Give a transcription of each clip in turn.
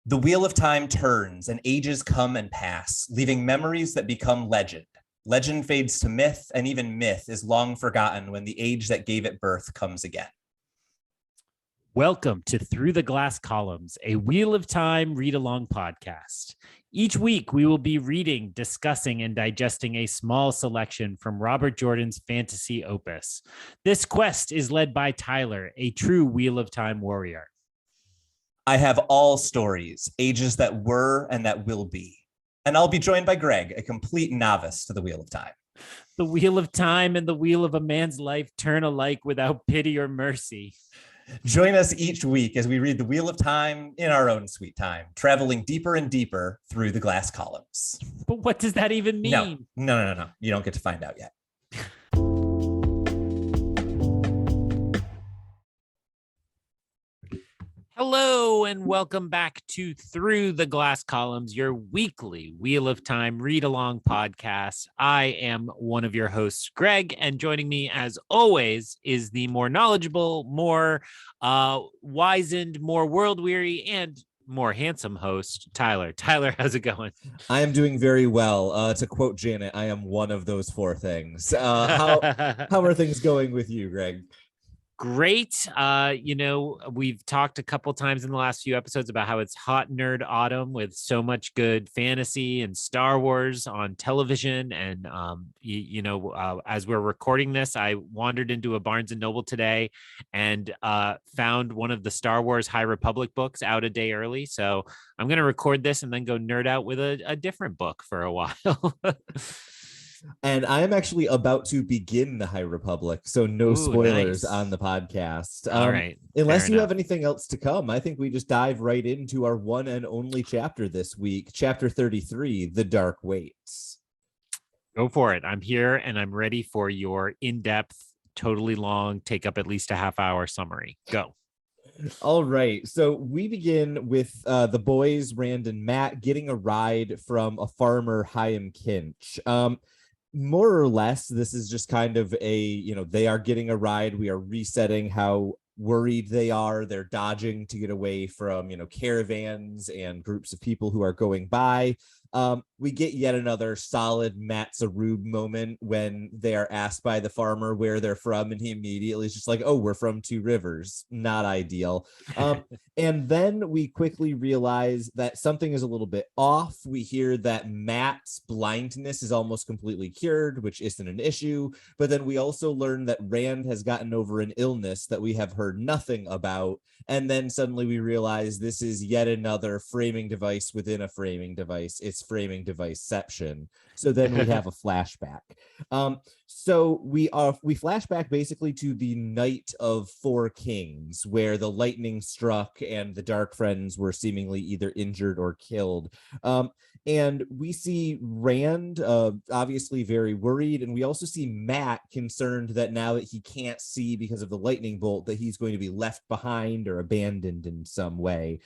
The wheel of time turns and ages come and pass, leaving memories that become legend. Legend fades to myth, and even myth is long forgotten when the age that gave it birth comes again. Welcome to Through the Glass Columns, a Wheel of Time read-along podcast. Each week, we will be reading, discussing, and digesting a small selection from Robert Jordan's fantasy opus. This quest is led by Tyler, a true Wheel of Time warrior. I have all stories, ages that were and that will be. And I'll be joined by Greg, a complete novice to the Wheel of Time. The Wheel of Time and the wheel of a man's life turn alike without pity or mercy. Join us each week as we read the Wheel of Time in our own sweet time, traveling deeper and deeper through the glass columns. But what does that even mean? No. You don't get to find out yet. Hello and welcome back to Through the Glass Columns, your weekly Wheel of Time read-along podcast. I am one of your hosts, Greg, and joining me as always is the more knowledgeable, more wizened, more world-weary, and more handsome host, Tyler. Tyler, how's it going? I am doing very well. To quote Janet, I am one of those four things. How are things going with you, Greg? Great. We've talked a couple times in the last few episodes about how it's hot nerd autumn with so much good fantasy and Star Wars on television. And, as we're recording this, I wandered into a Barnes and Noble today and found one of the Star Wars High Republic books out a day early. So I'm going to record this and then go nerd out with a different book for a while. And I am actually about to begin the High Republic, so no spoilers nice. On the podcast. All right. Unless you have anything else to come, I think we just dive right into our one and only chapter this week, chapter 33, The Dark Waits. Go for it. I'm here and I'm ready for your in-depth, totally long, take up at least a half-hour summary. Go. All right, so we begin with the boys, Rand and Matt, getting a ride from a farmer, Hyam Kinch. More or less, this is just kind of they are getting a ride. We are resetting how worried they are. They're dodging to get away from, caravans and groups of people who are going by. We get yet another solid Matt Zarub moment when they are asked by the farmer where they're from, and he immediately is just like, oh, we're from Two Rivers. Not ideal. And then we quickly realize that something is a little bit off. We hear that Matt's blindness is almost completely cured, which isn't an issue. But then we also learn that Rand has gotten over an illness that we have heard nothing about. And then suddenly we realize this is yet another framing device within a framing device. It's framing deviceception. So then we have a flashback. So we flash back basically to the night of Four Kings, where the lightning struck and the Dark Friends were seemingly either injured or killed. And we see Rand obviously very worried, and we also see Matt concerned that now that he can't see because of the lightning bolt, that he's going to be left behind or abandoned in some way.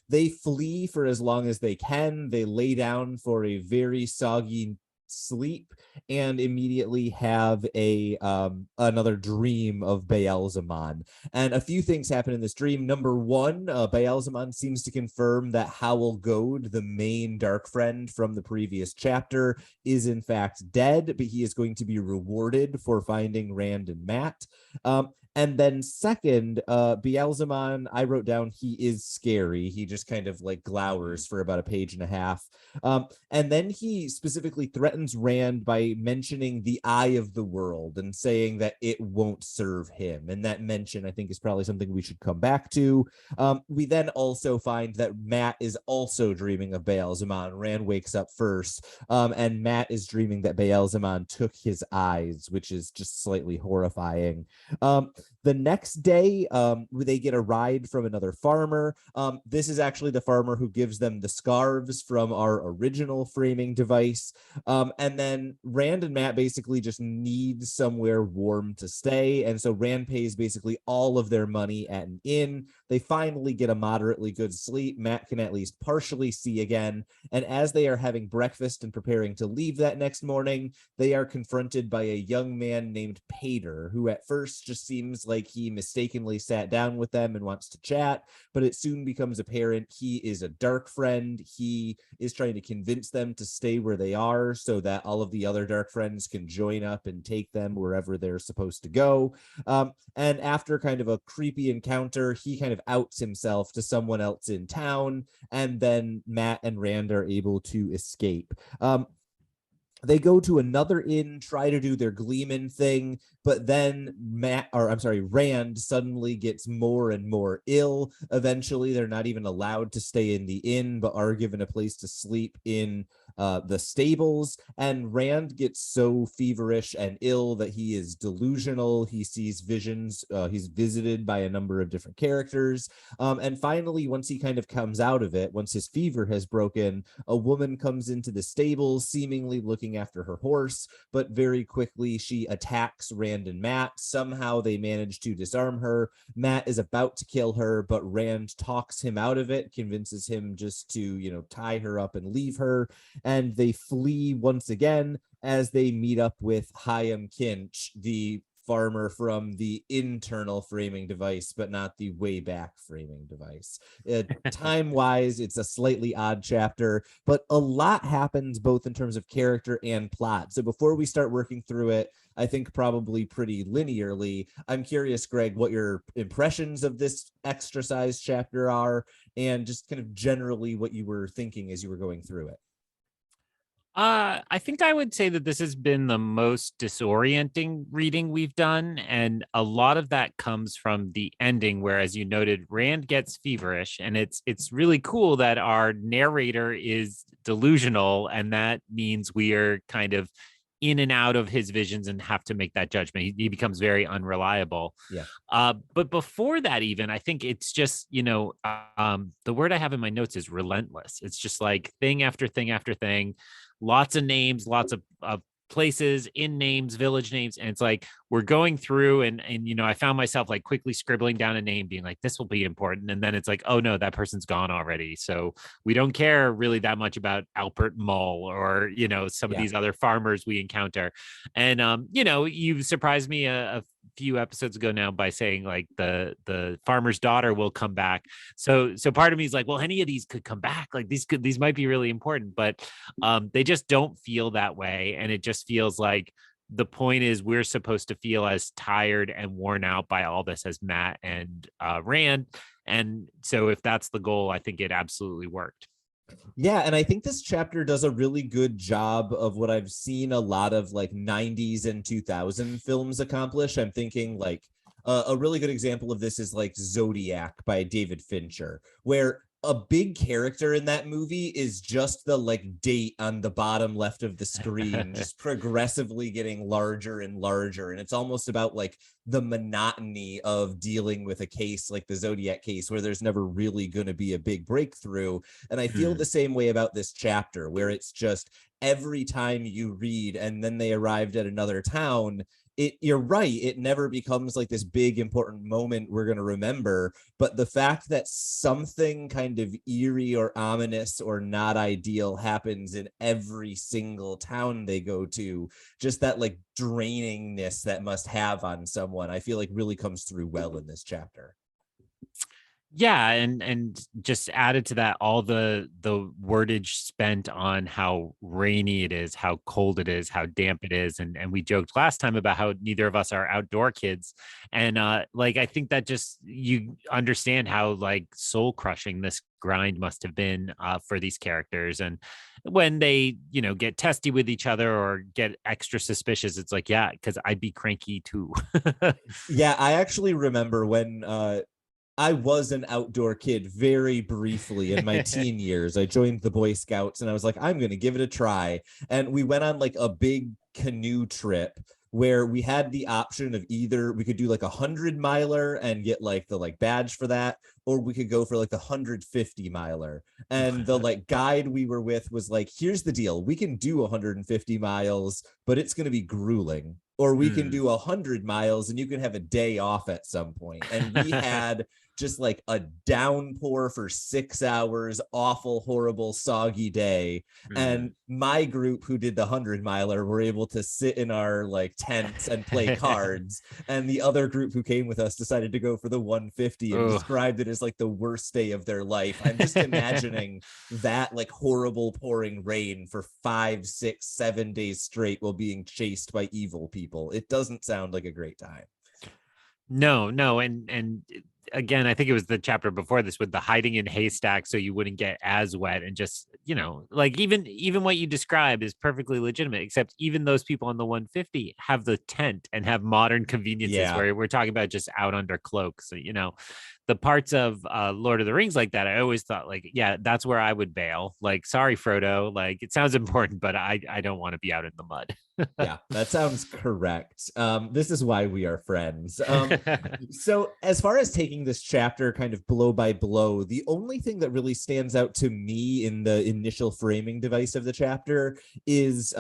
They flee for as long as they can. They lay down for a very soggy sleep and immediately have another dream of Baal-Zaman. And a few things happen in this dream. Number one, Baal-Zaman seems to confirm that Howl Goad, the main Dark Friend from the previous chapter, is in fact dead, but he is going to be rewarded for finding Rand and Matt. And then second, Baal-Zaman, I wrote down, he is scary. He just kind of like glowers for about a page and a half. And then he specifically threatens Rand by mentioning the eye of the world and saying that it won't serve him. And that mention, I think, is probably something we should come back to. We then also find that Matt is also dreaming of Baal-Zaman. Rand wakes up first, and Matt is dreaming that Baal-Zaman took his eyes, which is just slightly horrifying. The next day, they get a ride from another farmer. This is actually the farmer who gives them the scarves from our original framing device. And then Rand and Matt basically just need somewhere warm to stay. And so Rand pays basically all of their money at an inn. They finally get a moderately good sleep. Matt can at least partially see again. And as they are having breakfast and preparing to leave that next morning, they are confronted by a young man named Pater, who at first just seems like like he mistakenly sat down with them and wants to chat, but it soon becomes apparent he is a dark friend. He is trying to convince them to stay where they are so that all of the other dark friends can join up and take them wherever they're supposed to go. And after kind of a creepy encounter, he kind of outs himself to someone else in town, and then Matt and Rand are able to escape. They go to another inn, try to do their Gleeman thing, but then Rand suddenly gets more and more ill. Eventually, they're not even allowed to stay in the inn, but are given a place to sleep in the stables. And Rand gets so feverish and ill that he is delusional. He sees visions. He's visited by a number of different characters. And finally, once he kind of comes out of it, once his fever has broken, a woman comes into the stables, seemingly looking after her horse, but very quickly she attacks Rand and Matt. Somehow they manage to disarm her. Matt is about to kill her, but Rand talks him out of it, convinces him just to, tie her up and leave her. And they flee once again as they meet up with Hyam Kinch, the farmer from the internal framing device, but not the way back framing device. Time-wise, it's a slightly odd chapter, but a lot happens both in terms of character and plot. So before we start working through it, I think probably pretty linearly, I'm curious, Greg, what your impressions of this extra sized chapter are, and just kind of generally what you were thinking as you were going through it. I think I would say that this has been the most disorienting reading we've done. And a lot of that comes from the ending, where, as you noted, Rand gets feverish. And it's really cool that our narrator is delusional. And that means we are kind of in and out of his visions and have to make that judgment. He becomes very unreliable. Yeah. But before that, even, I think it's just, the word I have in my notes is relentless. It's just like thing after thing after thing. Lots of names, lots of places, in names, village names. And it's like, we're going through and I found myself like quickly scribbling down a name, being like, this will be important. And then it's like, oh no, that person's gone already. So we don't care really that much about Alpert Mull or, some of these other farmers we encounter. And, you surprised me a few episodes ago now by saying like the farmer's daughter will come back. So part of me is like, well, any of these could come back. Like these might be really important, but they just don't feel that way. And it just feels like the point is we're supposed to feel as tired and worn out by all this as Matt and Rand. And so if that's the goal, I think it absolutely worked. Yeah, and I think this chapter does a really good job of what I've seen a lot of like 90s and 2000 films accomplish. I'm thinking like a really good example of this is like Zodiac by David Fincher, where a big character in that movie is just the like date on the bottom left of the screen, just progressively getting larger and larger. And it's almost about like the monotony of dealing with a case like the Zodiac case, where there's never really going to be a big breakthrough. And I feel the same way about this chapter, where it's just every time you read and then they arrived at another town, you're right, it never becomes like this big important moment we're going to remember, but the fact that something kind of eerie or ominous or not ideal happens in every single town they go to, just that like drainingness that must have on someone, I feel like really comes through well in this chapter. Yeah, and just added to that, all the wordage spent on how rainy it is, how cold it is, how damp it is, and we joked last time about how neither of us are outdoor kids, and like I think that just you understand how like soul crushing this grind must have been for these characters. And when they get testy with each other or get extra suspicious, it's like, yeah, because I'd be cranky too. Yeah, I actually remember when I was an outdoor kid very briefly in my teen years. I joined the Boy Scouts and I was like, I'm going to give it a try. And we went on like a big canoe trip where we had the option of either we could do like 100-miler and get like the like badge for that, or we could go for like the 150-miler. And the like guide we were with was like, here's the deal. We can do 150 miles, but it's going to be grueling. Or we can do 100 miles and you can have a day off at some point. And we had just like a downpour for 6 hours, awful, horrible, soggy day. And my group who did the 100-miler were able to sit in our like tents and play cards. And the other group who came with us decided to go for the 150 and described it as like the worst day of their life. I'm just imagining that like horrible pouring rain for 5, 6, 7 days straight while being chased by evil people. It doesn't sound like a great time. No, and again, I think it was the chapter before this with the hiding in haystacks so you wouldn't get as wet, and just, like even what you describe is perfectly legitimate, except even those people on the 150 have the tent and have modern conveniences where we're talking about just out under cloaks. So, the parts of Lord of the Rings like that, I always thought like, yeah, that's where I would bail. Like, sorry, Frodo, like it sounds important, but I don't want to be out in the mud. Yeah, that sounds correct. This is why we are friends. So as far as taking this chapter kind of blow by blow, the only thing that really stands out to me in the initial framing device of the chapter is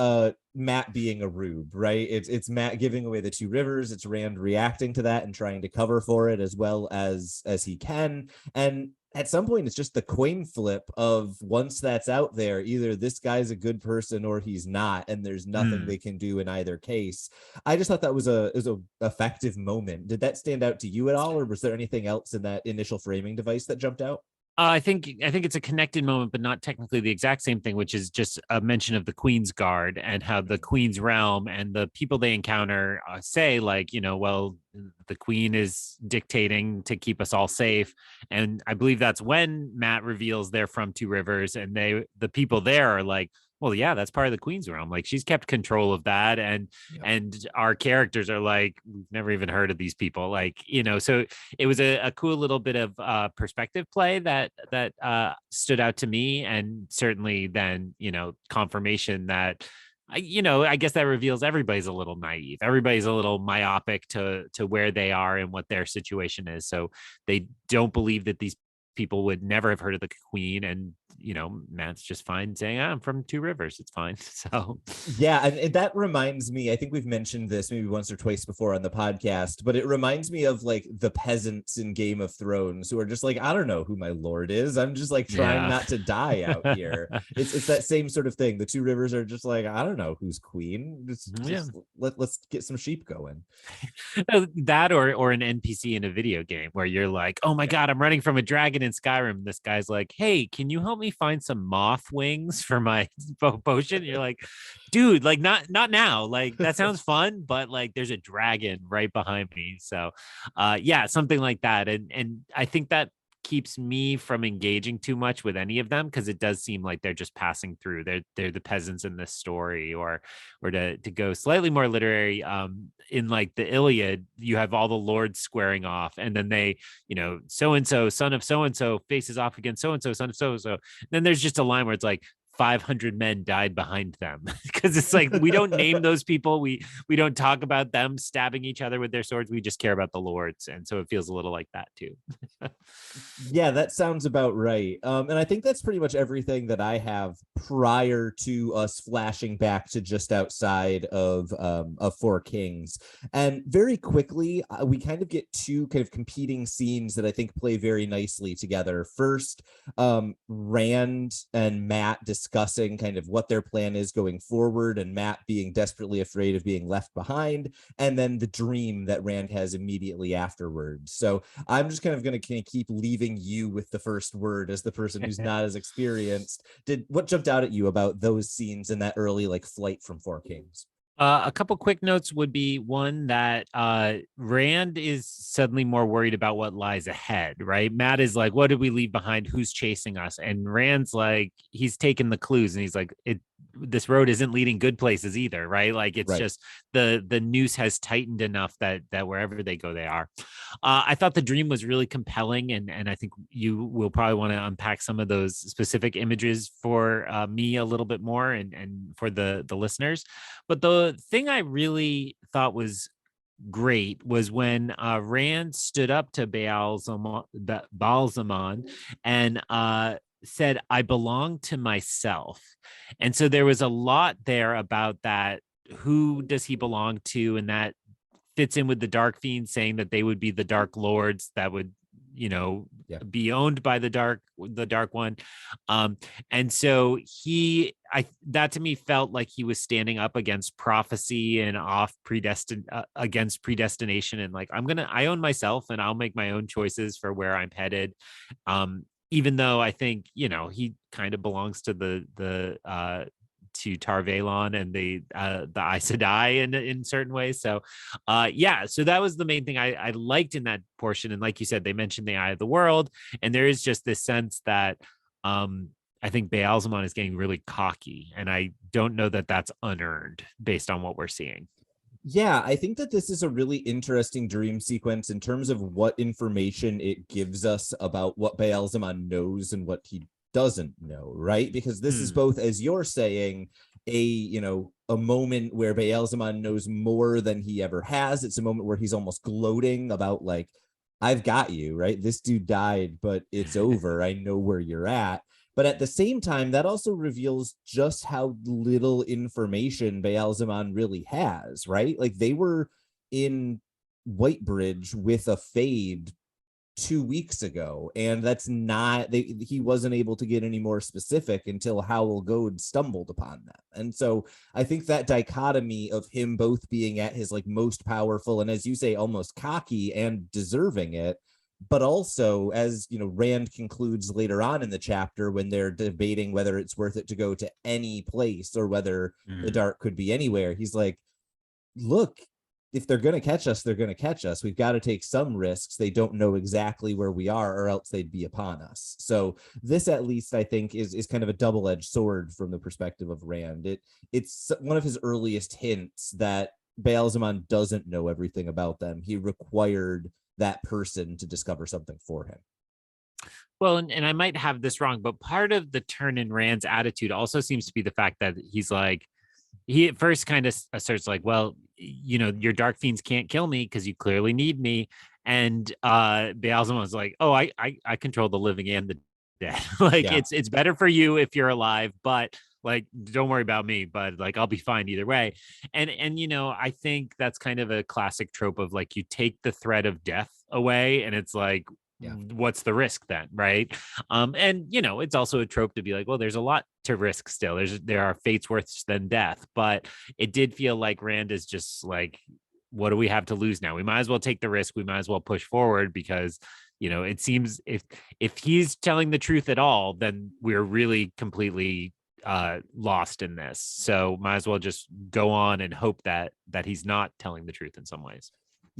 Matt being a rube, right? It's Matt giving away the 2 rivers. It's Rand reacting to that and trying to cover for it as well as he can. And at some point, it's just the coin flip of, once that's out there, either this guy's a good person or he's not, and there's nothing they can do in either case. I just thought that was a effective moment. Did that stand out to you at all, or was there anything else in that initial framing device that jumped out? I think it's a connected moment, but not technically the exact same thing, which is just a mention of the Queen's Guard and how the Queen's realm and the people they encounter say, like, well, the Queen is dictating to keep us all safe. And I believe that's when Matt reveals they're from 2 Rivers, and the people there are like, well, yeah, that's part of the Queen's realm. Like, she's kept control of that. And our characters are like, we've never even heard of these people. Like, so it was a cool little bit of perspective play that stood out to me. And certainly then, confirmation that, I guess that reveals everybody's a little naive. Everybody's a little myopic to where they are and what their situation is. So they don't believe that these people would never have heard of the Queen. And Matt's just fine saying, I'm from 2 Rivers, it's fine. So yeah, and that reminds me, I think we've mentioned this maybe once or twice before on the podcast, but it reminds me of like the peasants in Game of Thrones who are just like, I don't know who my lord is, I'm just like trying not to die out here. It's that same sort of thing. The 2 Rivers are just like, I don't know who's queen, let's get some sheep going. That or an NPC in a video game where you're like, oh my god, I'm running from a dragon in Skyrim. This guy's like, hey, can you help me find some moth wings for my potion? You're like, dude, like not now. Like, that sounds fun, but like there's a dragon right behind me. So yeah, something like that. And I think that keeps me from engaging too much with any of them, because it does seem like they're just passing through. They're the peasants in this story. Or to go slightly more literary, in like the Iliad, you have all the lords squaring off, and then they, so and so, son of so and so, faces off against so and so, son of so and so. Then there's just a line where it's like, 500 men died behind them, because it's like, we don't name those people. We don't talk about them stabbing each other with their swords. We just care about the lords. And so it feels a little like that too. Yeah, that sounds about right. And I think that's pretty much everything that I have prior to us flashing back to just outside of 4 Kings. And very quickly, we kind of get 2 kind of competing scenes that I think play very nicely together. First, Rand and Matt discussing kind of what their plan is going forward, and Matt being desperately afraid of being left behind, and then the dream that Rand has immediately afterwards. So I'm just kind of going to keep leaving you with the first word as the person who's not as experienced. What jumped out at you about those scenes in that early like flight from 4 Kings? A couple quick notes would be, one, that Rand is suddenly more worried about what lies ahead, right? Matt is like, what did we leave behind? Who's chasing us? And Rand's like, he's taken the clues, and he's like, this road isn't leading good places either, right? Like, it's just the noose has tightened enough that wherever they go, they are. I thought the dream was really compelling, and I think you will probably want to unpack some of those specific images for me a little bit more, and for the listeners. But the thing I really thought was great was when Rand stood up to Baal-Zaman and said, I belong to myself. And so there was a lot there about that. Who does he belong to? And that fits in with the Dark Fiends saying that they would be the Dark Lords that would, Yeah. be owned by the dark one. And so that to me felt like he was standing up against prophecy and against predestination, and like, I own myself and I'll make my own choices for where I'm headed. Even though I think, he kind of belongs to to Tar-Valon and the Aes Sedai in certain ways. So so that was the main thing I liked in that portion. And like you said, they mentioned the Eye of the World, and there is just this sense that I think Baal-Zimon is getting really cocky, and I don't know that that's unearned based on what we're seeing. Yeah, I think that this is a really interesting dream sequence in terms of what information it gives us about what Baal-Zimon knows and what he doesn't know, right? Because this is both, as you're saying, a moment where Baal-Zimon knows more than he ever has. It's a moment where he's almost gloating about, like, I've got you, right? This dude died, but it's over. I know where you're at. But at the same time, that also reveals just how little information Baal-Zimon really has, right? Like, they were in Whitebridge with a Fade 2 weeks ago, and that's not, he wasn't able to get any more specific until Howell Goad stumbled upon them. And so I think that dichotomy of him both being at his like most powerful and, as you say, almost cocky and deserving it, but also, as Rand concludes later on in the chapter when they're debating whether it's worth it to go to any place or whether the dark could be anywhere, he's like, look, if they're going to catch us, they're going to catch us. We've got to take some risks. They don't know exactly where we are, or else they'd be upon us. So this, at least, I think, is kind of a double-edged sword from the perspective of Rand. It's one of his earliest hints that Baal-Zimon doesn't know everything about them. He required that person to discover something for him. Well, and I might have this wrong, but part of the turn in Rand's attitude also seems to be the fact that he's like, he at first kind of asserts like, well, your dark fiends can't kill me because you clearly need me. And Baal-Zimon was like, oh, I control the living and the dead. Like, Yeah. it's better for you if you're alive, but like, don't worry about me, but like, I'll be fine either way. And I think that's kind of a classic trope of like, you take the threat of death away and it's like, Yeah. what's the risk then, right? And it's also a trope to be like, well, there's a lot to risk still. There are fates worse than death, but it did feel like Rand is just like, what do we have to lose now? We might as well take the risk. We might as well push forward because it seems if he's telling the truth at all, then we're really completely lost in this. So might as well just go on and hope that he's not telling the truth in some ways.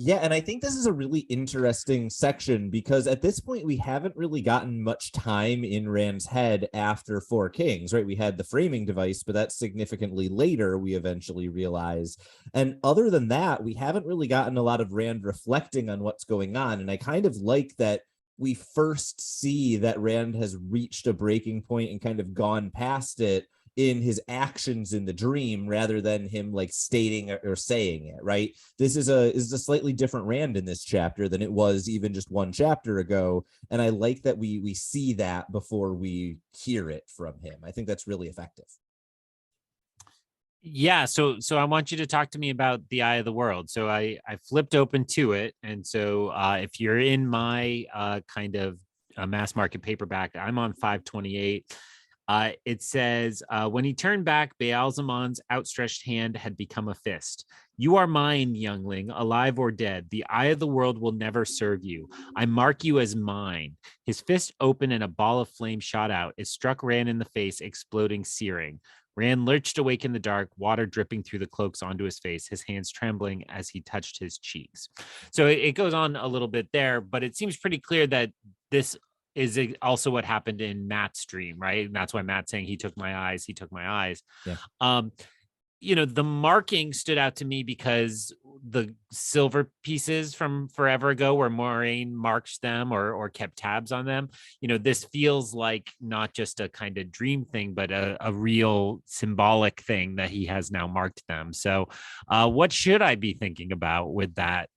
Yeah, and I think this is a really interesting section because at this point we haven't really gotten much time in Rand's head after Four Kings, right? We had the framing device, but that's significantly later, we eventually realize. And other than that, we haven't really gotten a lot of Rand reflecting on what's going on. And I kind of like that we first see that Rand has reached a breaking point and kind of gone past it in his actions in the dream rather than him like stating or saying it, right? This is a slightly different Rand in this chapter than it was even just one chapter ago. And I like that we see that before we hear it from him. I think that's really effective. Yeah, so I want you to talk to me about the Eye of the World. So I flipped open to it, and so if you're in my kind of mass market paperback, I'm on 528. It says, when he turned back, Baal-Zimon's outstretched hand had become a fist. You are mine, youngling, alive or dead. The Eye of the World will never serve you. I mark you as mine. His fist opened and a ball of flame shot out. It struck Rand in the face, exploding, searing. Rand lurched awake in the dark, water dripping through the cloaks onto his face, his hands trembling as he touched his cheeks. So it goes on a little bit there, but it seems pretty clear that this is also what happened in Matt's dream, right? And that's why Matt's saying he took my eyes, he took my eyes. Yeah. The marking stood out to me because the silver pieces from forever ago where Moraine marked them or kept tabs on them, this feels like not just a kind of dream thing, but a real symbolic thing that he has now marked them. So what should I be thinking about with that?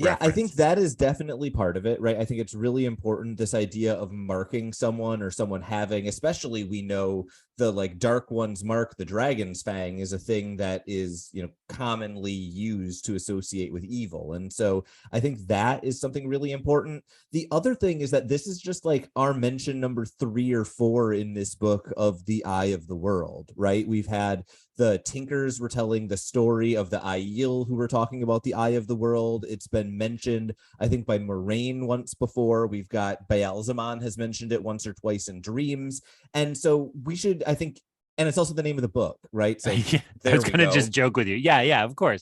Yeah, I think that is definitely part of it, right? I think it's really important, this idea of marking someone or someone having, especially we know the like Dark One's mark, the dragon's fang, is a thing that is, commonly used to associate with evil. And so I think that is something really important. The other thing is that this is just like our mention number 3 or 4 in this book of the Eye of the World, right? We've had the Tinkers were telling the story of the Aiel who were talking about the Eye of the World. It's been mentioned, I think, by Moraine once before. We've got Baalzamon has mentioned it once or twice in dreams. And so we should, I think, and it's also the name of the book, right? So yeah, I was gonna just joke with you. Yeah, of course.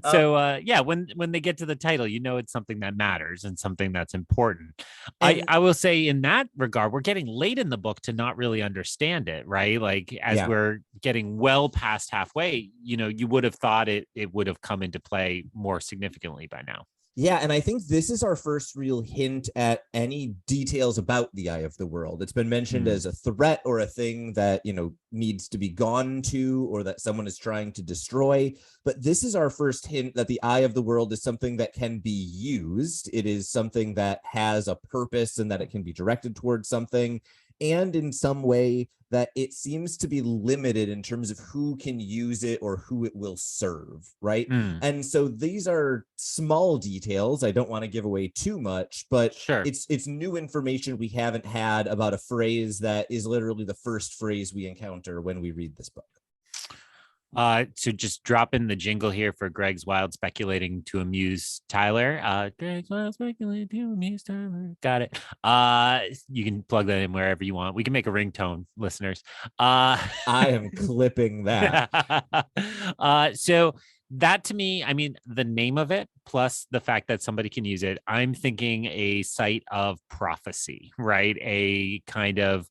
So when they get to the title, it's something that matters and something that's important. I will say in that regard, we're getting late in the book to not really understand it, right? Like as we're getting well past halfway, you would have thought it would have come into play more significantly by now. Yeah, and I think this is our first real hint at any details about the Eye of the World. It's been mentioned as a threat or a thing that, needs to be gone to or that someone is trying to destroy. But this is our first hint that the Eye of the World is something that can be used. It is something that has a purpose and that it can be directed towards something. And in some way that it seems to be limited in terms of who can use it or who it will serve, right? And so these are small details. I don't want to give away too much, but it's new information we haven't had about a phrase that is literally the first phrase we encounter when we read this book. So just drop in the jingle here for Greg's wild speculating to amuse Tyler. Greg's wild speculating to amuse Tyler. Got it. You can plug that in wherever you want. We can make a ringtone, listeners. I am clipping that. So that to me, I mean, the name of it plus the fact that somebody can use it, I'm thinking a site of prophecy, right? A kind of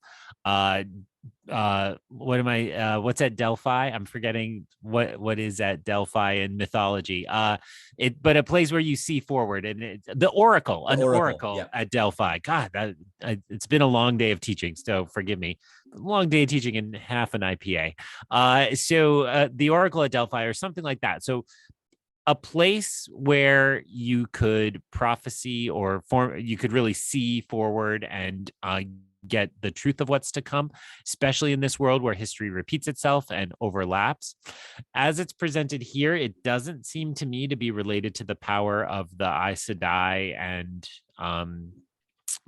what's at Delphi? I'm forgetting what is at Delphi in mythology. But a place where you see forward, and the oracle, an oracle at Delphi. God, it's been a long day of teaching, so forgive me. Long day of teaching and half an IPA. So the oracle at Delphi or something like that. So a place where you could prophecy or you could really see forward and get the truth of what's to come, especially in this world where history repeats itself and overlaps. As it's presented here, it doesn't seem to me to be related to the power of the Aes Sedai and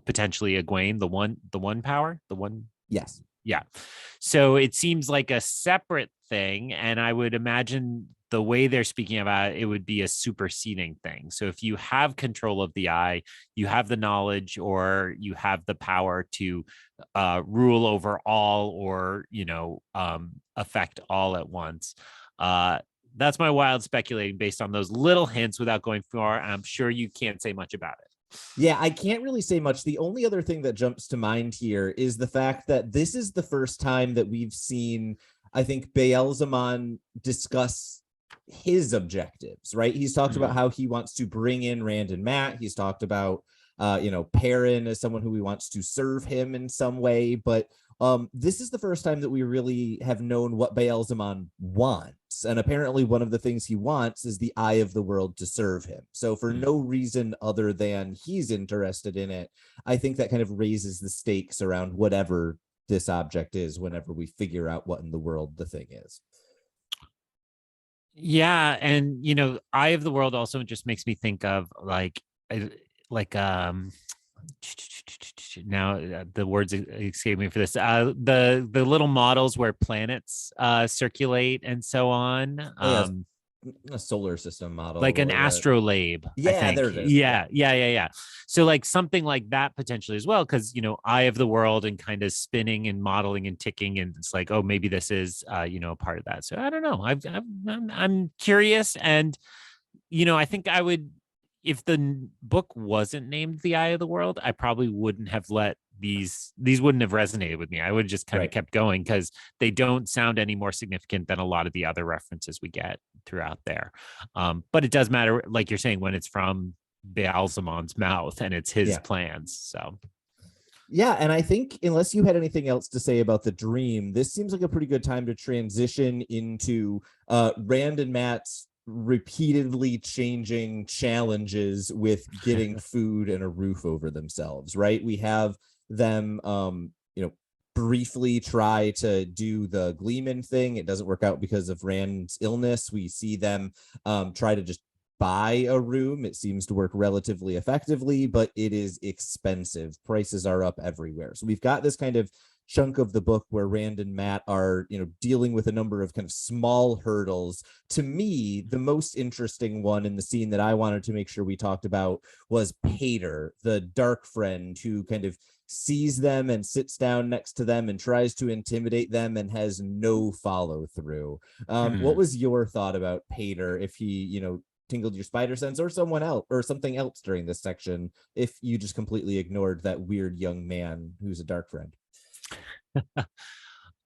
potentially Egwene, the one power, the one. Yes. Yeah. So it seems like a separate thing. And I would imagine the way they're speaking about it, it would be a superseding thing. So if you have control of the eye, you have the knowledge or you have the power to rule over all or, affect all at once. That's my wild speculating based on those little hints without going far. I'm sure you can't say much about it. Yeah, I can't really say much. The only other thing that jumps to mind here is the fact that this is the first time that we've seen, I think, Baalzamon discuss his objectives, right? He's talked about how he wants to bring in Rand and Matt. He's talked about, Perrin as someone who he wants to serve him in some way. But this is the first time that we really have known what Baalzamon wants. And apparently one of the things he wants is the Eye of the World to serve him. So for no reason other than he's interested in it, I think that kind of raises the stakes around whatever this object is whenever we figure out what in the world the thing is. Yeah. And, Eye of the World also just makes me think of now the words escape me for this, the little models where planets circulate and so on. A solar system model, like an astrolabe. Yeah, there it is. Yeah. So like something like that potentially as well, because Eye of the World and kind of spinning and modeling and ticking, and it's like, oh, maybe this is a part of that. So I don't know. I'm curious, and I think I would, if the book wasn't named The Eye of the World, I probably wouldn't have let these wouldn't have resonated with me. I would just kind of kept going because they don't sound any more significant than a lot of the other references we get throughout there. But it does matter, like you're saying, when it's from Baalzamon's mouth and it's his plans. So yeah, and I think unless you had anything else to say about the dream, this seems like a pretty good time to transition into Rand and Matt's repeatedly changing challenges with getting food and a roof over themselves, right? We have them, briefly try to do the Gleeman thing. It doesn't work out because of Rand's illness. We see them try to just buy a room. It seems to work relatively effectively, but it is expensive. Prices are up everywhere. So we've got this kind of chunk of the book where Rand and Matt are, dealing with a number of kind of small hurdles. To me, the most interesting one in the scene that I wanted to make sure we talked about was Pater, the dark friend who kind of sees them and sits down next to them and tries to intimidate them and has no follow through. What was your thought about Pater, if he, tingled your spider sense, or someone else or something else during this section, if you just completely ignored that weird young man who's a dark friend?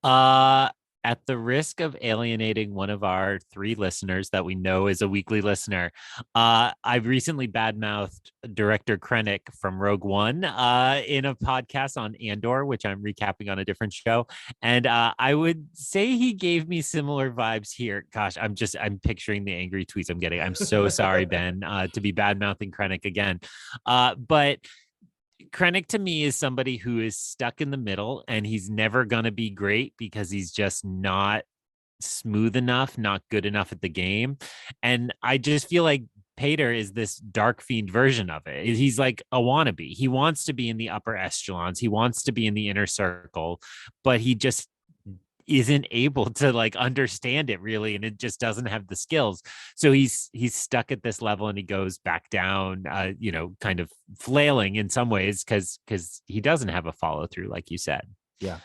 uh at the risk of alienating one of our 3 listeners that we know is a weekly listener, I've recently badmouthed director Krennic from Rogue One in a podcast on Andor, which I'm recapping on a different show. And I would say he gave me similar vibes here. Gosh, I'm picturing the angry tweets I'm getting. I'm so sorry, Ben, to be badmouthing Krennic again. But Krennic to me is somebody who is stuck in the middle, and he's never going to be great because he's just not smooth enough, not good enough at the game. And I just feel like Pater is this dark fiend version of it. He's like a wannabe. He wants to be in the upper echelons. He wants to be in the inner circle, but he just isn't able to like understand it really, and it just doesn't have the skills. So he's stuck at this level, and he goes back down, kind of flailing in some ways because he doesn't have a follow through, like you said. Yeah.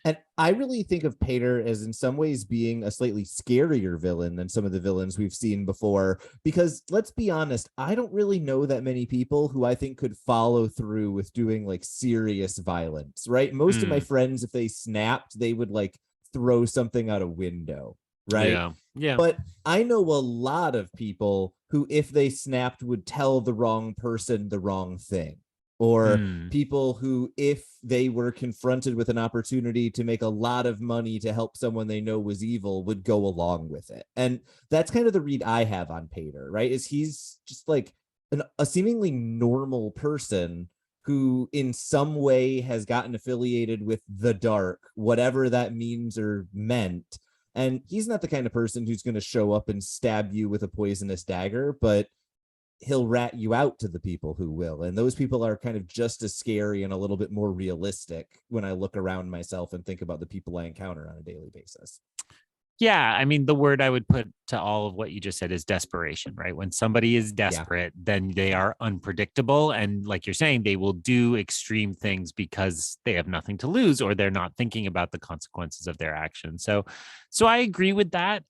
And I really think of Pater as in some ways being a slightly scarier villain than some of the villains we've seen before, because let's be honest, I don't really know that many people who I think could follow through with doing like serious violence, right? Most of my friends, if they snapped, they would like throw something out a window, right? Yeah. But I know a lot of people who, if they snapped, would tell the wrong person the wrong thing. Or people who, if they were confronted with an opportunity to make a lot of money to help someone they know was evil, would go along with it. And that's kind of the read I have on Pater, right? Is he's just like a seemingly normal person who in some way has gotten affiliated with the dark, whatever that means or meant. And he's not the kind of person who's going to show up and stab you with a poisonous dagger, but he'll rat you out to the people who will. And those people are kind of just as scary and a little bit more realistic when I look around myself and think about the people I encounter on a daily basis. Yeah, I mean, the word I would put to all of what you just said is desperation, right? When somebody is desperate, then they are unpredictable. And like you're saying, they will do extreme things because they have nothing to lose, or they're not thinking about the consequences of their actions. So I agree with that.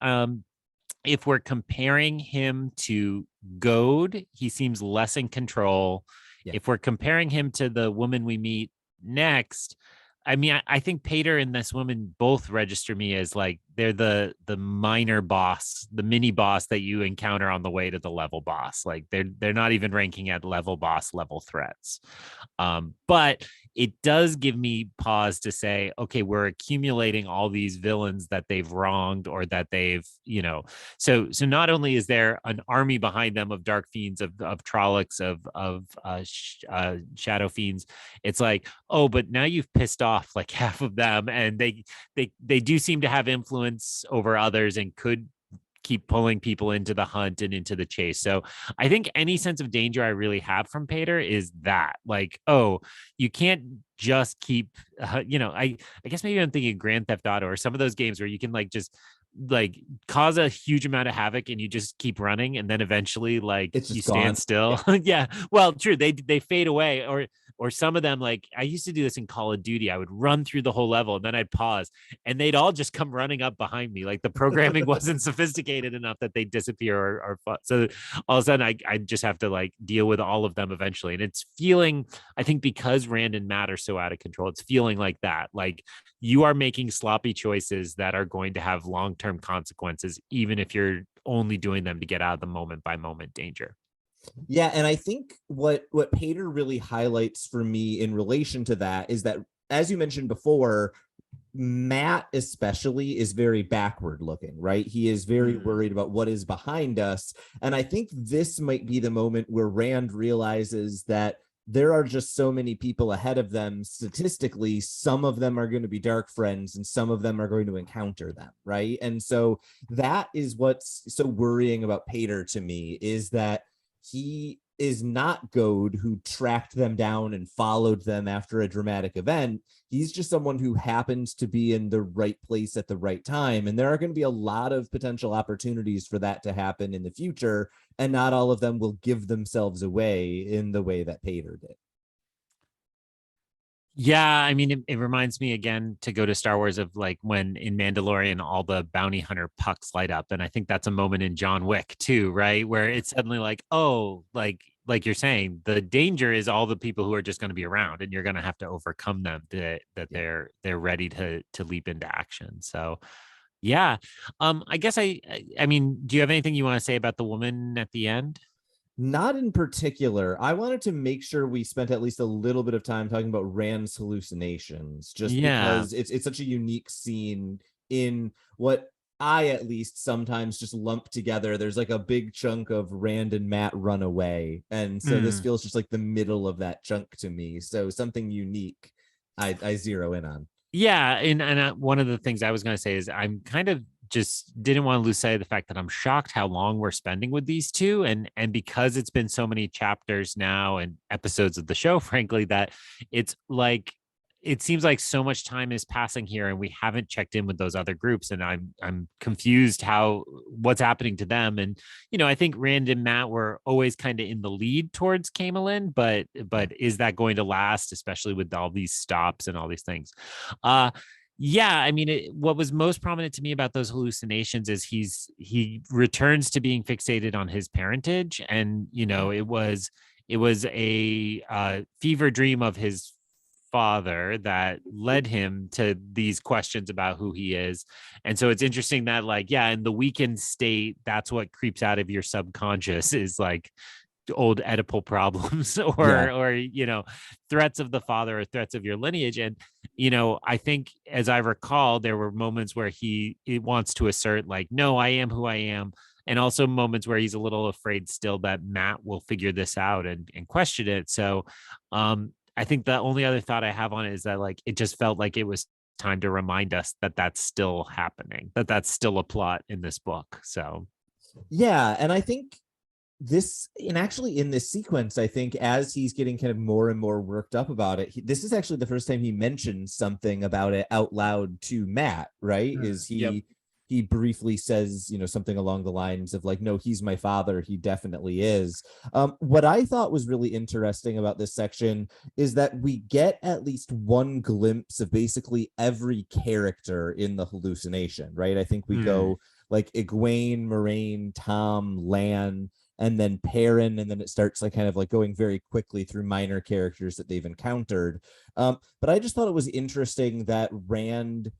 If we're comparing him to Goad, he seems less in control. Yeah. If we're comparing him to the woman we meet next, I mean, I think Pater and this woman both register me as like they're the minor boss, the mini boss that you encounter on the way to the level boss. Like they're not even ranking at level boss level threats. But it does give me pause to say, okay, we're accumulating all these villains that they've wronged, or that they've, so not only is there an army behind them of dark fiends, of Trollocs, of shadow fiends, it's like, oh, but now you've pissed off like half of them, and they do seem to have influence over others and could keep pulling people into the hunt and into the chase. So I think any sense of danger I really have from Pater is that, like, oh, you can't just keep, I guess maybe I'm thinking Grand Theft Auto or some of those games where you can like just like cause a huge amount of havoc and you just keep running, and then eventually like you stand still. Yeah. Well, true. They fade away, or some of them, like I used to do this in Call of Duty. I would run through the whole level and then I'd pause and they'd all just come running up behind me. Like the programming wasn't sophisticated enough that they'd disappear or so all of a sudden I just have to like deal with all of them eventually. And it's feeling, I think because Rand and Matt are so out of control, it's feeling like that. Like you are making sloppy choices that are going to have long-term consequences, even if you're only doing them to get out of the moment by moment danger. Yeah, and I think what Pater really highlights for me in relation to that is that, as you mentioned before, Matt especially is very backward looking, right? He is very worried about what is behind us. And I think this might be the moment where Rand realizes that there are just so many people ahead of them. Statistically, some of them are going to be dark friends and some of them are going to encounter them, right? And so that is what's so worrying about Pater to me, is that he is not Goad, who tracked them down and followed them after a dramatic event. He's just someone who happens to be in the right place at the right time. And there are going to be a lot of potential opportunities for that to happen in the future. And not all of them will give themselves away in the way that Pater did. Yeah, I mean, it reminds me again to go to Star Wars of like when in Mandalorian all the bounty hunter pucks light up, and I think that's a moment in John Wick too, right? Where it's suddenly like, oh, like you're saying, the danger is all the people who are just going to be around, and you're going to have to overcome them that they're ready to leap into action. So, yeah, I guess I mean, do you have anything you want to say about the woman at the end? Not in particular. I wanted to make sure we spent at least a little bit of time talking about Rand's hallucinations, just Yeah. because it's such a unique scene in what I at least sometimes just lump together. There's like a big chunk of Rand and Matt run away. And so this Mm. feels just like the middle of that chunk to me. So something unique I zero in on. Yeah, and one of the things I was going to say is I'm kind of just didn't want to lose sight of the fact that I'm shocked how long we're spending with these two, and because it's been so many chapters now and episodes of the show, frankly, that it's like it seems like so much time is passing here and we haven't checked in with those other groups, and I'm confused how what's happening to them. And I think Rand and Matt were always kind of in the lead towards Camelin, but Yeah. is that going to last, especially with all these stops and all these things? uh yeah, I mean, what was most prominent to me about those hallucinations is he returns to being fixated on his parentage, and Yeah. it was a fever dream of his father that led him to these questions about who he is. And so it's interesting that, like, yeah, in the weakened state, that's what creeps out of your subconscious is like old Oedipal problems Yeah. or threats of the father or threats of your lineage. And I think, as I recall, there were moments where he wants to assert like, no, I am who I am, and also moments where he's a little afraid still that Matt will figure this out and question it. So I think the only other thought I have on it is that, like, it just felt like it was time to remind us that that's still happening, that that's still a plot in this book. So Yeah. And I think actually in this sequence, I think as he's getting kind of more and more worked up about it, this is actually the first time he mentions something about it out loud to Matt, right? Is Yep. he briefly says, something along the lines of like, no, he's my father. He definitely is. What I thought was really interesting about this section is that we get at least one glimpse of basically every character in the hallucination, right? I think we Mm. go like Egwene, Moraine, Tom, Lan, and then Perrin, and then it starts like kind of like going very quickly through minor characters that they've encountered. But I just thought it was interesting that Rand,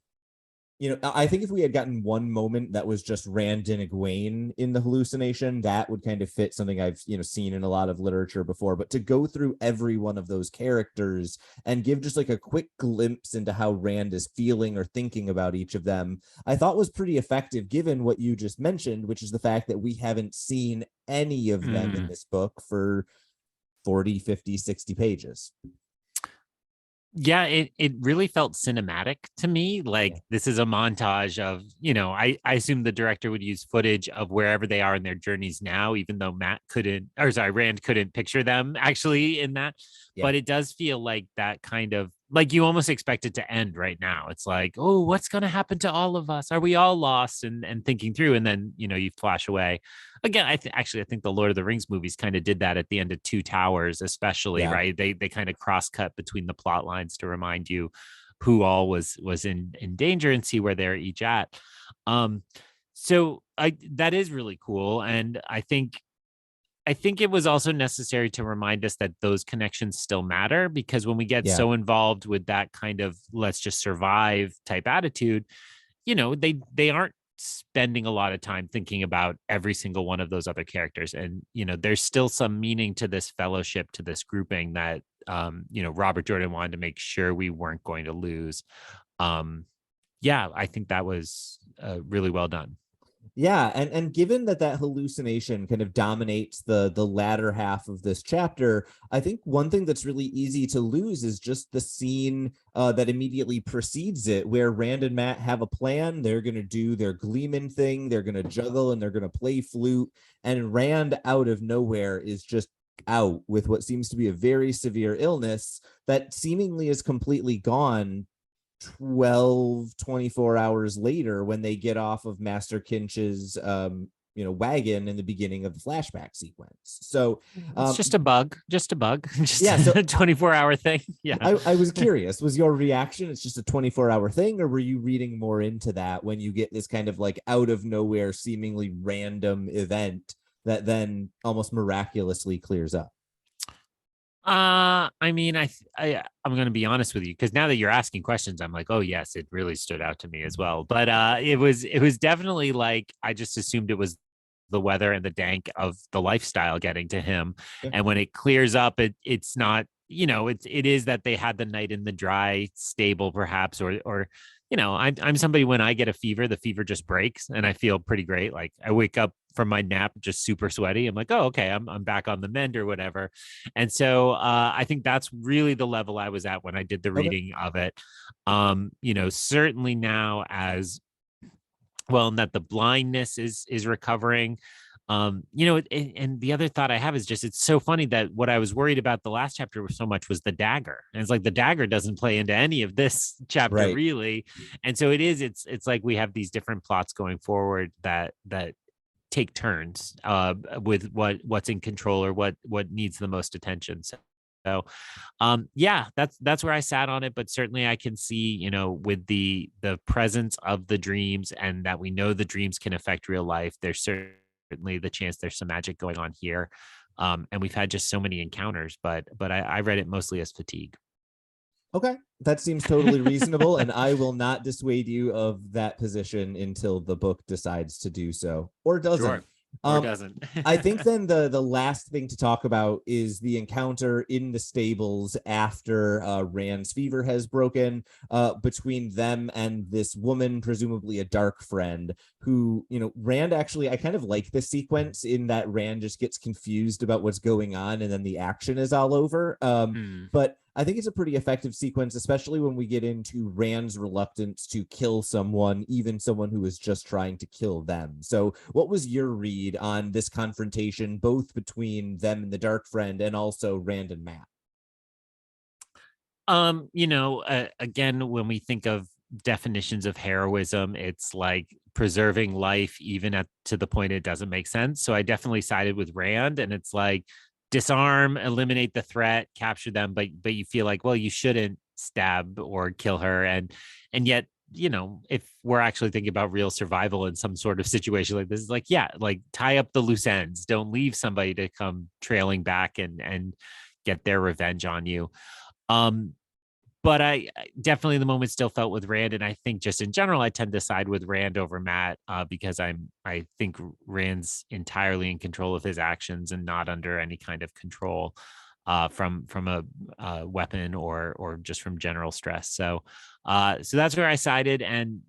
I think if we had gotten one moment that was just Rand and Egwene in the hallucination, that would kind of fit something I've, seen in a lot of literature before. But to go through every one of those characters and give just like a quick glimpse into how Rand is feeling or thinking about each of them, I thought was pretty effective given what you just mentioned, which is the fact that we haven't seen any of them in Mm. this book for 40, 50, 60 pages. Yeah, it really felt cinematic to me. Yeah. Like, this is a montage of, I assume the director would use footage of wherever they are in their journeys now, even though Rand couldn't picture them actually in that. Yeah. But it does feel like that kind of, like, you almost expect it to end right now. It's like, oh, what's going to happen to all of us? Are we all lost? And thinking through, and then you flash away again. I think the Lord of the Rings movies kind of did that at the end of Two Towers, especially, Yeah. right? They kind of cross cut between the plot lines to remind you who all was in danger and see where they're each at. um so I that is really cool, and I think it was also necessary to remind us that those connections still matter, because when we get Yeah. so involved with that kind of let's just survive type attitude, they aren't spending a lot of time thinking about every single one of those other characters. And there's still some meaning to this fellowship, to this grouping that Robert Jordan wanted to make sure we weren't going to lose. um yeah, I think that was really well done. Yeah, and given that that hallucination kind of dominates the latter half of this chapter, I think one thing that's really easy to lose is just the scene that immediately precedes it, where Rand and Matt have a plan. They're going to do their Gleeman thing. They're going to juggle and they're going to play flute. And Rand, out of nowhere, is just out with what seems to be a very severe illness that seemingly is completely gone 24 hours later when they get off of Master Kinch's wagon in the beginning of the flashback sequence. So It's just a bug, just yeah, so a 24-hour thing. Yeah. I was curious, was your reaction it's just a 24-hour thing, or were you reading more into that when you get this kind of like out of nowhere seemingly random event that then almost miraculously clears up? I mean, I'm going to be honest with you, because now that you're asking questions, I'm like, oh yes, it really stood out to me as well. But it was definitely like I just assumed it was the weather and the dank of the lifestyle getting to him, Yeah. and when it clears up, it's not, it is that they had the night in the dry stable perhaps, or I'm somebody, when I get a fever, the fever just breaks and I feel pretty great. Like I wake up from my nap just super sweaty. I'm like, oh, okay, I'm back on the mend or whatever. And so I think that's really the level I was at when I did the Okay. reading of it. Certainly now, as well, and that the blindness is recovering. And the other thought I have is just, it's so funny that what I was worried about the last chapter so much was the dagger, and it's like the dagger doesn't play into any of this chapter Right. really. And so it's like we have these different plots going forward that take turns with what's in control, or what needs the most attention. So yeah, that's where I sat on it. But certainly I can see, with the presence of the dreams, and that we know the dreams can affect real life, there's certainly the chance there's some magic going on here. And we've had just so many encounters, but I read it mostly as fatigue. Okay, that seems totally reasonable, and I will not dissuade you of that position until the book decides to do so, or doesn't. Sure. Or Um, doesn't. I think then the last thing to talk about is the encounter in the stables after Rand's fever has broken, between them and this woman, presumably a dark friend, who, Rand actually, I kind of like this sequence in that Rand just gets confused about what's going on and then the action is all over. Hmm. But I think it's a pretty effective sequence, especially when we get into Rand's reluctance to kill someone, even someone who is just trying to kill them. So, what was your read on this confrontation, both between them and the Dark Friend, and also Rand and Matt? Again, when we think of definitions of heroism, it's like preserving life even at to the point it doesn't make sense. So I definitely sided with Rand, and it's like disarm, eliminate the threat, capture them, but you feel like, well, you shouldn't stab or kill her. And yet, if we're actually thinking about real survival in some sort of situation like this, is like, yeah, like tie up the loose ends. Don't leave somebody to come trailing back and get their revenge on you. Um, but I definitely, the moment still felt with Rand, and I think just in general I tend to side with Rand over Matt, because I think Rand's entirely in control of his actions and not under any kind of control from a weapon or just from general stress. So that's where I sided, and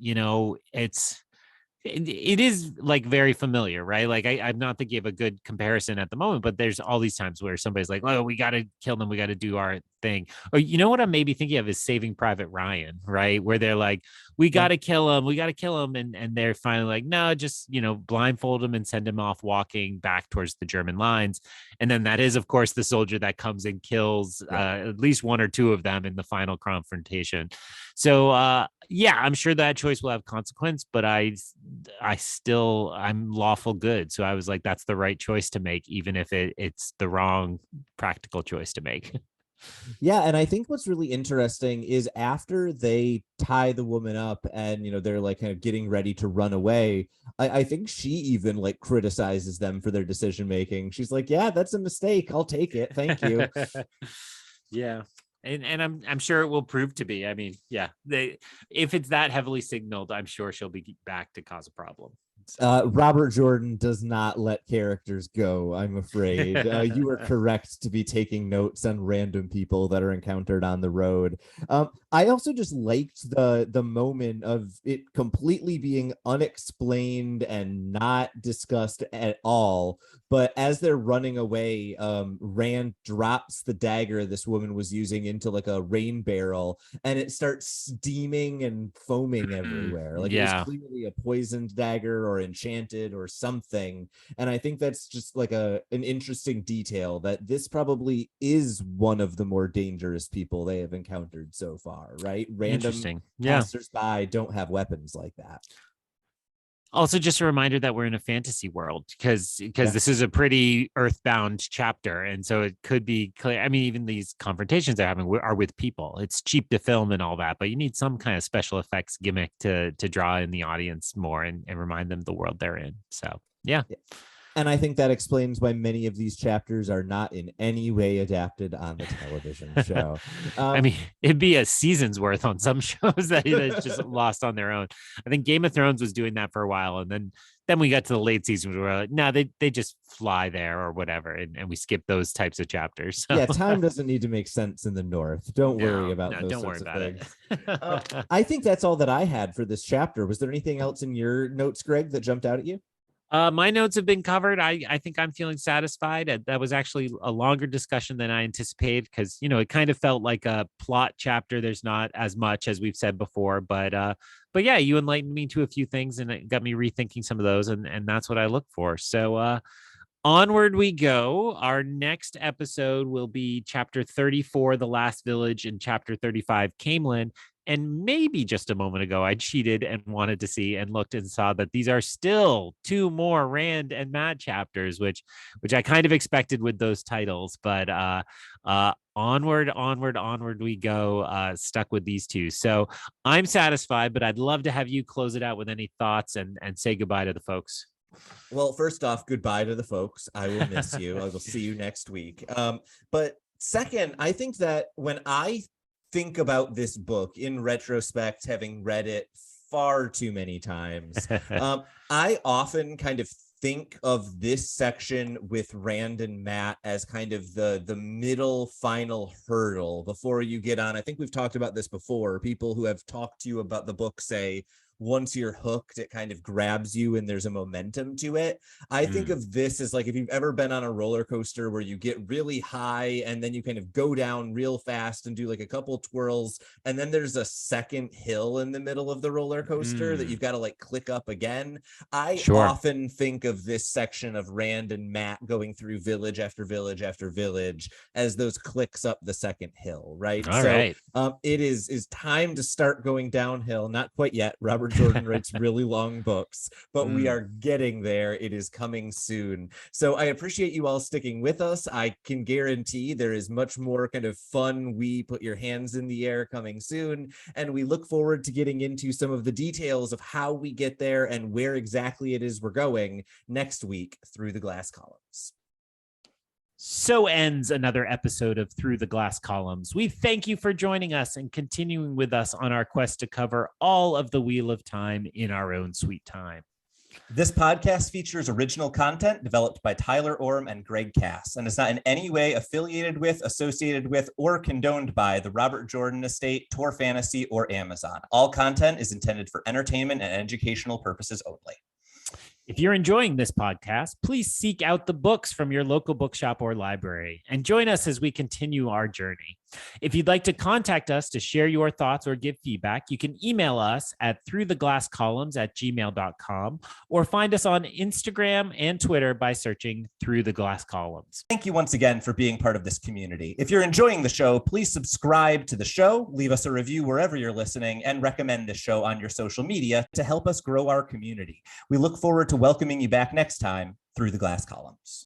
it is like very familiar, right? Like I'm not thinking of a good comparison at the moment, but there's all these times where somebody's like, "Oh, we got to kill them. We got to do our thing." Or what I'm maybe thinking of is Saving Private Ryan, right? Where they're like, "We got to kill him. We got to kill him," and they're finally like, "No, just blindfold him and send him off walking back towards the German lines." And then that is, of course, the soldier that comes and kills Yeah. at least one or two of them in the final confrontation. So yeah, I'm sure that choice will have consequence, but I'm lawful good. So I was like, that's the right choice to make, even if it's the wrong practical choice to make. Yeah, and I think what's really interesting is after they tie the woman up and they're like kind of getting ready to run away, I think she even like criticizes them for their decision making. She's like, "Yeah, that's a mistake. I'll take it. Thank you." Yeah. And I'm sure it will prove to be. I mean, yeah, if it's that heavily signaled, I'm sure she'll be back to cause a problem. Robert Jordan does not let characters go, I'm afraid. You are correct to be taking notes on random people that are encountered on the road. I also just liked the moment of it completely being unexplained and not discussed at all. But as they're running away, Rand drops the dagger this woman was using into like a rain barrel, and it starts steaming and foaming everywhere. Like it was clearly a poisoned dagger or enchanted or something. And I think that's just like an interesting detail that this probably is one of the more dangerous people they have encountered so far, right? Random passersby don't have weapons like that. Also, just a reminder that we're in a fantasy world because this is a pretty earthbound chapter, and so it could be clear. I mean, even these confrontations they're having are with people. It's cheap to film and all that, but you need some kind of special effects gimmick to draw in the audience more and remind them of the world they're in. So yeah. And I think that explains why many of these chapters are not in any way adapted on the television show. I mean, it'd be a season's worth on some shows that just lost on their own. I think Game of Thrones was doing that for a while. And then we got to the late seasons where we're like, no, they just fly there or whatever. And we skip those types of chapters. So. Yeah, time doesn't need to make sense in the North. Don't worry about those don't sorts worry of about things. I think that's all that I had for this chapter. Was there anything else in your notes, Greg, that jumped out at you? My notes have been covered. I think I'm feeling satisfied. That was actually a longer discussion than I anticipated because, it kind of felt like a plot chapter. There's not as much as we've said before, but yeah, you enlightened me to a few things and it got me rethinking some of those. And that's what I look for. So, onward we go. Our next episode will be chapter 34, The Last Village, and chapter 35, Camelin. And maybe just a moment ago, I cheated and wanted to see and looked and saw that these are still 2 more Rand and Matt chapters, which I kind of expected with those titles. But onward we go, stuck with these 2. So I'm satisfied, but I'd love to have you close it out with any thoughts and say goodbye to the folks. Well, first off, goodbye to the folks. I will miss you. I will see you next week. But second, I think that when I think about this book in retrospect, having read it far too many times, I often kind of think of this section with Rand and Matt as kind of the middle final hurdle before you get on. I think we've talked about this before. People who have talked to you about the book say, once you're hooked, it kind of grabs you and there's a momentum to it. I think of this as like if you've ever been on a roller coaster where you get really high and then you kind of go down real fast and do like a couple twirls, and then there's a second hill in the middle of the roller coaster that you've got to like click up again. I often think of this section of Rand and Matt going through village after village after village as those clicks up the second hill, right? All right. It is time to start going downhill. Not quite yet. Robert Jordan writes really long books, but we are getting there. It is coming soon. So I appreciate you all sticking with us. I can guarantee there is much more kind of fun, we put your hands in the air coming soon. And we look forward to getting into some of the details of how we get there and where exactly it is we're going next week through the Glass Columns. So ends another episode of Through the Glass Columns. We thank you for joining us and continuing with us on our quest to cover all of the Wheel of Time in our own sweet time. This podcast features original content developed by Tylor and Greg Cass and is not in any way affiliated with, associated with, or condoned by the Robert Jordan Estate, Tor Fantasy, or Amazon. All content is intended for entertainment and educational purposes only. If you're enjoying this podcast, please seek out the books from your local bookshop or library and join us as we continue our journey. If you'd like to contact us to share your thoughts or give feedback, you can email us at throughtheglasscolumns@gmail.com or find us on Instagram and Twitter by searching Through the Glass Columns. Thank you once again for being part of this community. If you're enjoying the show, please subscribe to the show, leave us a review wherever you're listening, and recommend this show on your social media to help us grow our community. We look forward to welcoming you back next time through the Glass Columns.